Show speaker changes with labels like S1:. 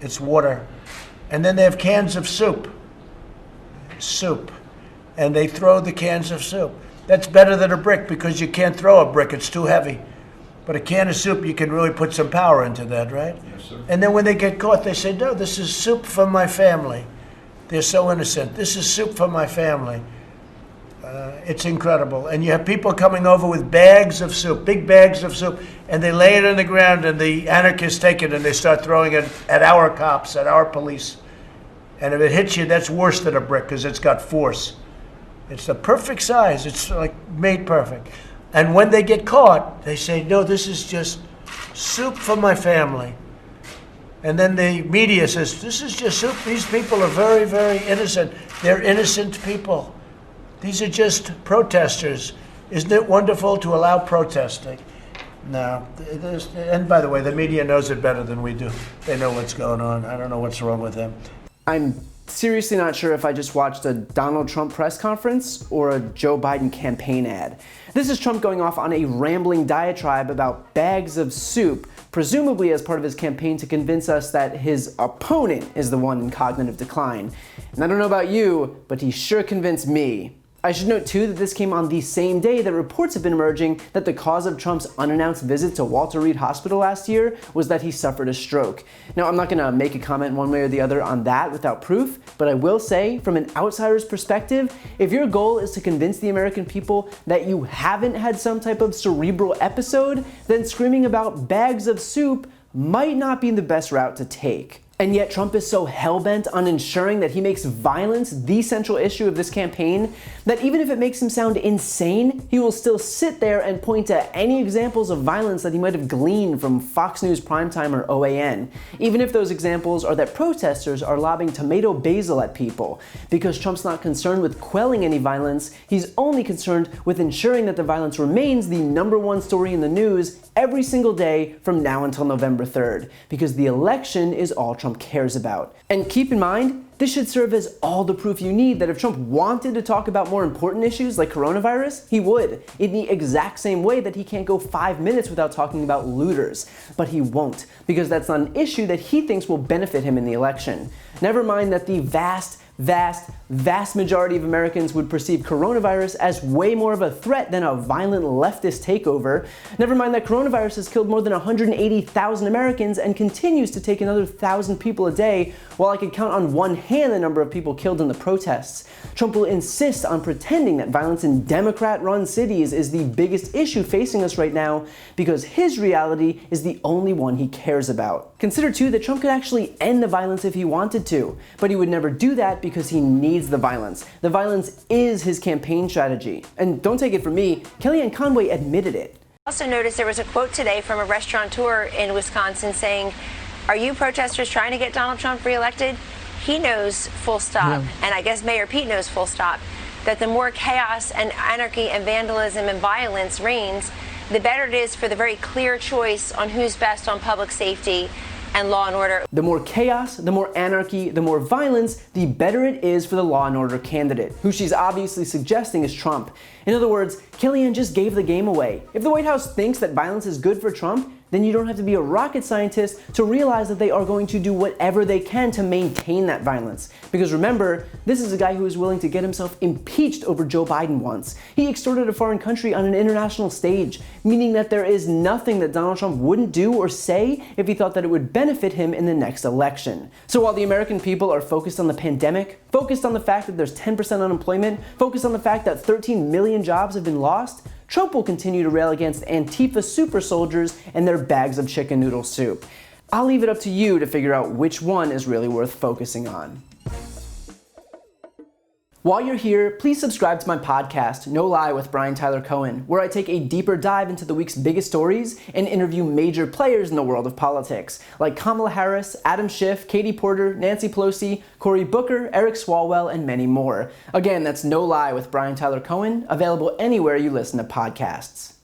S1: It's water. And then they have cans of soup. And they throw the cans of soup. That's better than a brick because you can't throw a brick, it's too heavy. But a can of soup, you can really put some power into that, right?
S2: Yes, sir.
S1: And then when they get caught, they say, no, this is soup for my family. They're so innocent. This is soup for my family. It's incredible. And you have people coming over with bags of soup, big bags of soup, and they lay it on the ground, and the anarchists take it and they start throwing it at our cops, at our police. And if it hits you, that's worse than a brick because it's got force. It's the perfect size. It's like made perfect. And when they get caught, they say, no, this is just soup for my family. And then the media says, this is just soup. These people are very, very innocent. They're innocent people. These are just protesters. Isn't it wonderful to allow protesting? No. And by the way, the media knows it better than we do. They know what's going on. I don't know what's wrong with them.
S3: I'm seriously not sure if I just watched a Donald Trump press conference or a Joe Biden campaign ad. This is Trump going off on a rambling diatribe about bags of soup, presumably as part of his campaign to convince us that his opponent is the one in cognitive decline. And I don't know about you, but he sure convinced me. I should note too that this came on the same day that reports have been emerging that the cause of Trump's unannounced visit to Walter Reed Hospital last year was that he suffered a stroke. Now, I'm not gonna make a comment one way or the other on that without proof, but I will say, from an outsider's perspective, if your goal is to convince the American people that you haven't had some type of cerebral episode, then screaming about bags of soup might not be the best route to take. And yet Trump is so hell-bent on ensuring that he makes violence the central issue of this campaign that even if it makes him sound insane, he will still sit there and point to any examples of violence that he might have gleaned from Fox News Primetime or OAN, even if those examples are that protesters are lobbing tomato basil at people. Because Trump's not concerned with quelling any violence, he's only concerned with ensuring that the violence remains the #1 story in the news every single day from now until November 3rd, because the election is all Trump cares about. And keep in mind, this should serve as all the proof you need that if Trump wanted to talk about more important issues like coronavirus, he would, in the exact same way that he can't go 5 minutes without talking about looters. But he won't, because that's not an issue that he thinks will benefit him in the election. Never mind that the vast majority of Americans would perceive coronavirus as way more of a threat than a violent leftist takeover. Never mind that coronavirus has killed more than 180,000 Americans and continues to take another 1,000 people a day, while I could count on one hand the number of people killed in the protests. Trump will insist on pretending that violence in Democrat-run cities is the biggest issue facing us right now because his reality is the only one he cares about. Consider too that Trump could actually end the violence if he wanted to, but he would never do that because he needs the violence. The violence is his campaign strategy. And don't take it from me, Kellyanne Conway admitted it.
S4: Also noticed there was a quote today from a restaurateur in Wisconsin saying, "Are you protesters trying to get Donald Trump reelected?" He knows full stop, and I guess Mayor Pete knows full stop, that the more chaos and anarchy and vandalism and violence reigns, the better it is for the very clear choice on who's best on public safety and law and order.
S3: The more chaos, the more anarchy, the more violence, the better it is for the law and order candidate, who she's obviously suggesting is Trump. In other words, Kellyanne just gave the game away. If the White House thinks that violence is good for Trump, then you don't have to be a rocket scientist to realize that they are going to do whatever they can to maintain that violence. Because remember, this is a guy who is willing to get himself impeached over Joe Biden once. He extorted a foreign country on an international stage, meaning that there is nothing that Donald Trump wouldn't do or say if he thought that it would benefit him in the next election. So while the American people are focused on the pandemic, focused on the fact that there's 10% unemployment, focused on the fact that 13 million jobs have been lost, Trump will continue to rail against Antifa super soldiers and their bags of chicken noodle soup. I'll leave it up to you to figure out which one is really worth focusing on. While you're here, please subscribe to my podcast, No Lie with Brian Tyler Cohen, where I take a deeper dive into the week's biggest stories and interview major players in the world of politics, like Kamala Harris, Adam Schiff, Katie Porter, Nancy Pelosi, Cory Booker, Eric Swalwell, and many more. Again, that's No Lie with Brian Tyler Cohen, available anywhere you listen to podcasts.